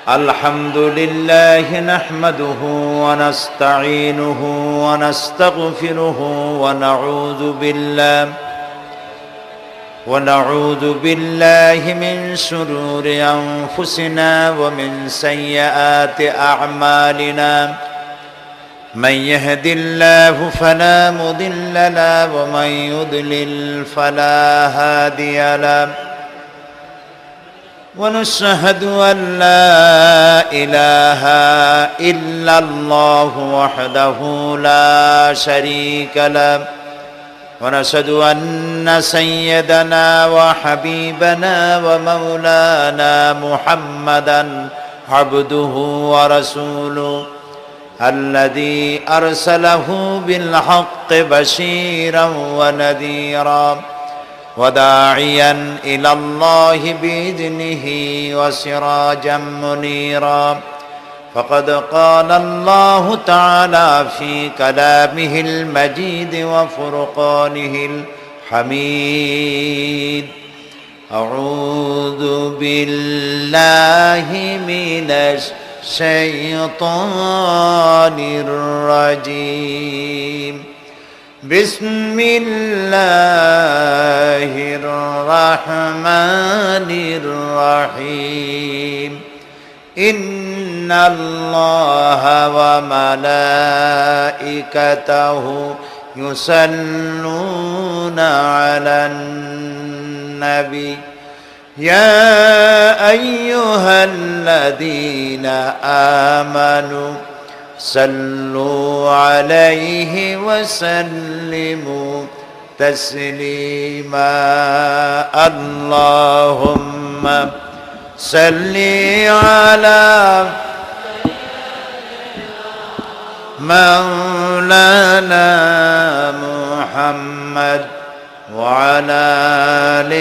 الحمد لله نحمده ونستعينه ونستغفره ونعوذ بالله من شرور أنفسنا ومن سيئات أعمالنا من يهد الله فلا مضل له ومن يضلل فلا هادي له ونشهد أن لا إله إلا الله وحده لا شريك له ونشهد أن سيدنا وحبيبنا ومولانا محمدا عبده ورسوله الذي أرسله بالحق بشيرا ونذيرا وداعيا إلى الله بإذنه وسراجا منيرا فقد قال الله تعالى في كلامه المجيد وفرقانه الحميد أعوذ بالله من الشيطان الرجيم بسم الله الرحمن الرحيم إن الله وملائكته يصلون على النبي يا أيها الذين آمنوا صلوا عليه وسلموا تسليما اللهم صل على مولانا محمد وعلى آل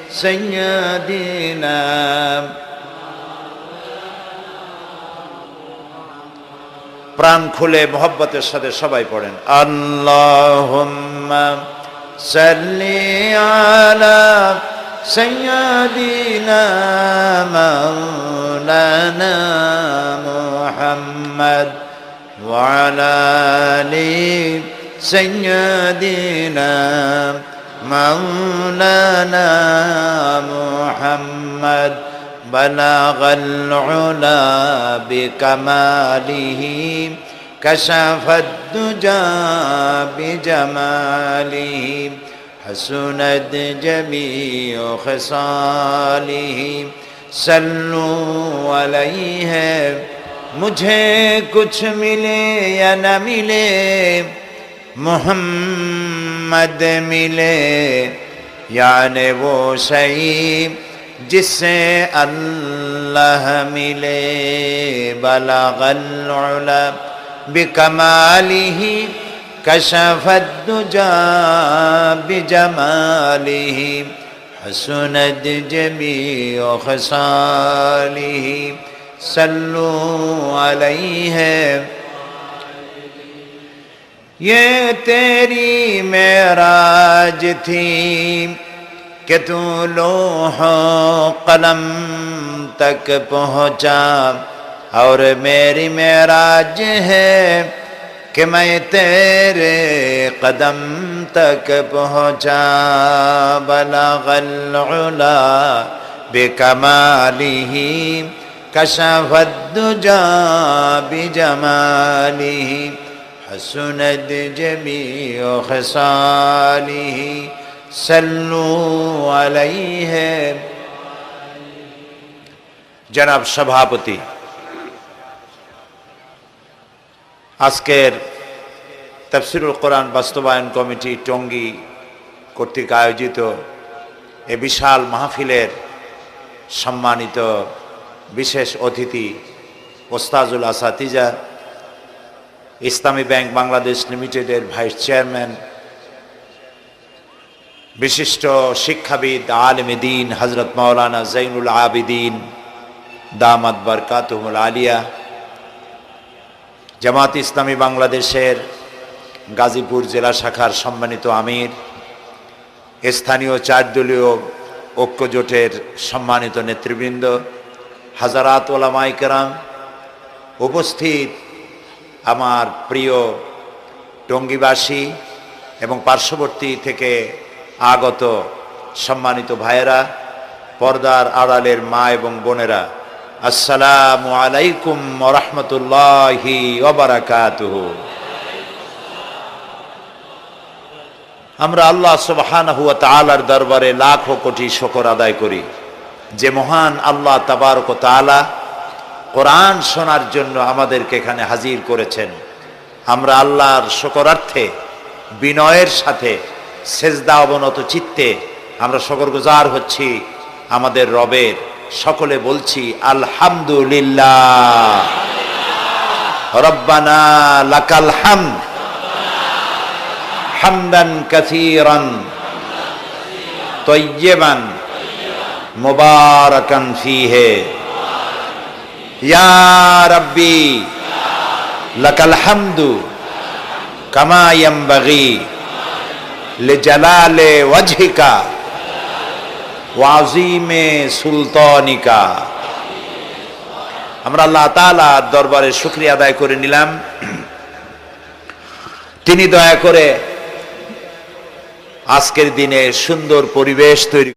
سيدنا প্রাণ খুলে মোহব্বতের সাথে সবাই পড়েন আল্লাহুম্মা সাল্লি আলা সাইয়্যিদিনা মাওলানা মুহাম্মদ ওয়া আলা আলি সাইয়্যিদিনা মাওলানা মুহাম্মদ بلغ العلا بكماله كشف الدجى بجماله حسنت جميع خصاله صلوا عليه मुझे कुछ मिले या न मिले मोहम्मद मिले यानी वो सही जिससे अल्लाह मिले बलगल उला बिकमालिही कशफद दुजा बिजमालिही हसनत जमीउ खसालिही सल्लु अलैहि ये तेरी मेराज थी कि तू लोह कलम तक पहुँचा और मेरी मेराज है कि मैं तेरे कदम तक पहुँचा बलगल उला बिकमालिही कशफद दुजा बिजमालिही हसनत जमीउ खसालिही सल्लु अलैहि जनाब सभापति আজকের তাফসীরুল কোরআন বাস্তবায়ন কমিটি টঙ্গী কর্তৃক আয়োজিত এই বিশাল মাহফিলের সম্মানিত বিশেষ অতিথি ওস্তাজুল আসাতিজা ইসলামী ব্যাংক বাংলাদেশ লিমিটেডের ভাইস চেয়ারম্যান विशिष्ट शिक्षाविद आलिम दीन हजरत मौलाना ज़ैनुल आबिदीन दामत बरकातुहुल आलिया জামাত ইসলামী বাংলাদেশের গাজীপুর জেলা শাখার সম্মানিত আমির, স্থানীয় 4 দলীয় ঐক্য জোটের সম্মানিত নেতৃবৃন্দ, হাজারাত ওলামায়ে কেরাম, উপস্থিত আমার প্রিয় টঙ্গীবাসী এবং পার্শ্ববর্তী থেকে আগত সম্মানিত ভাইয়েরা, পর্দার আড়ালের মা এবং বোনেরা, আসসালামু আলাইকুম ওয়া রাহমাতুল্লাহি ওয়া বারাকাতুহু। আমরা আল্লাহ সুবহানাহু ওয়া তাআলার দরবারে লাখো কোটি শুকর আদায় করি যে মহান আল্লাহ তাবারক ওয়া তাআলা কোরআন শোনার জন্য আমাদেরকে এখানে হাজির করেছেন। আমরা আল্লাহর শুকরার্থে বিনয়ের সাথে সেজদা অবনত চিত্তে আমরা শুকরগুজার হচ্ছি আমাদের রবের। সকলে বলছি আলহামদুলিল্লাহ, রব্বানা লাকাল হামদ হামদান কাসীরান তাইয়্যিবান মুবারাকান ফীহি ইয়া রাব্বি লাকাল হামদু কামা ইয়ানবাগি লিজালালি ওয়াজহিকা ওয়া আযীমি সুলতানিকা। আমরা আল্লাহ তাআলার দরবারে শুকরিয়া আদায় করে নিলাম। তিনি দয়া করে আজকের দিনে সুন্দর পরিবেশ তৈরি